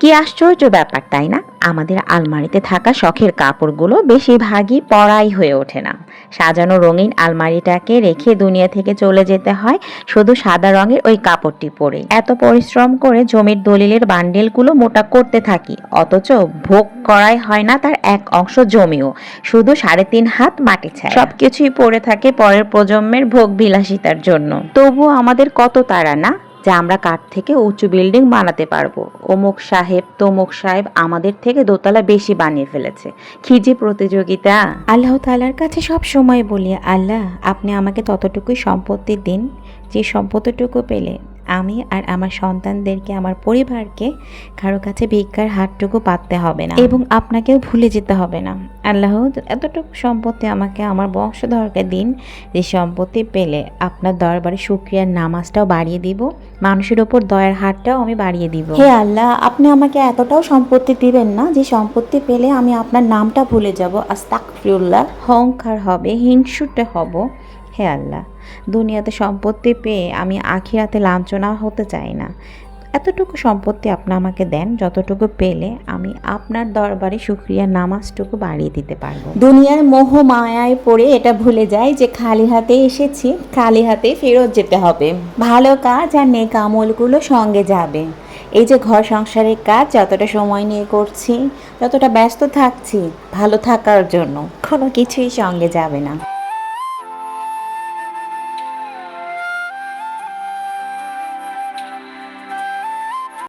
কি আশ্চর্য ব্যাপার তাই না? আমাদের আলমারিতে থাকা শখের কাপড়গুলো বেশিরভাগই পরাই হয়ে ওঠে না। সাজানো রঙিন আলমারিটাকে রেখে দুনিয়া থেকে চলে যেতে হয় শুধু সাদা রঙের ওই কাপড়টি পরে। এত পরিশ্রম করে জমির দলিলের বান্ডেলগুলো মোটা করতে থাকি, অথচ ভোগ করাই হয় না তার এক অংশ জমিও, শুধু 3.5 হাত মাটি ছাড়া। সবকিছুই পড়ে থাকে পরের প্রজন্মের ভোগ বিলাসিতার জন্য। তবুও আমাদের কত তাড়া না যে আমরা কাঠ থেকে উঁচু বিল্ডিং বানাতে পারবো। অমুক সাহেব তমুক সাহেব আমাদের থেকে দোতলা বেশি বানিয়ে ফেলেছে। কি যে প্রতিযোগিতা! আল্লাহ তাআলার কাছে সব সময় বলি, আল্লাহ আপনি আমাকে ততটুকুই সম্পত্তি দিন যে সম্পত্তিটুকু পেলে আমি আর আমার সন্তানদেরকে, আমার পরিবারকে কারো কাছে ভিক্ষার হাতটুকু পাততে হবে না এবং আপনাকেও ভুলে যেতে হবে না। আল্লাহ এতটুকু সম্পত্তি আমাকে, আমার বংশধরকে দিন যে সম্পত্তি পেলে আপনার দরবারে শুকরিয়ার নামাজটাও বাড়িয়ে দিব, মানুষের ওপর দয়ার হাতটাও আমি বাড়িয়ে দিব। হে আল্লাহ, আপনি আমাকে এতটাও সম্পত্তি দিবেন না যে সম্পত্তি পেলে আমি আপনার নামটা ভুলে যাব, আস্তাগফিরুল্লাহ, অহংকার হবে, হিংসুটে হব। হে আল্লাহ, দুনিয়াতে সম্পত্তি পেয়ে আমি আখিরাতে লাঞ্ছনা হতে চাই না। এতটুকু সম্পত্তি আপনি আমাকে দেন যতটুকু পেলে আমি আপনার দরবারে শুকরিয়ার নামাজটুকু বাড়িয়ে দিতে পারবো। দুনিয়ার মোহ মায়ায় পড়ে এটা ভুলে যাই যে খালি হাতে এসেছি, খালি হাতে ফেরত যেতে হবে। ভালো কাজ আর নেক আমলগুলো সঙ্গে যাবে। এই যে ঘর সংসারের কাজ যতটা সময় নিয়ে করছি, যতটা ব্যস্ত থাকছি ভালো থাকার জন্য, কোনো কিছুই সঙ্গে যাবে না।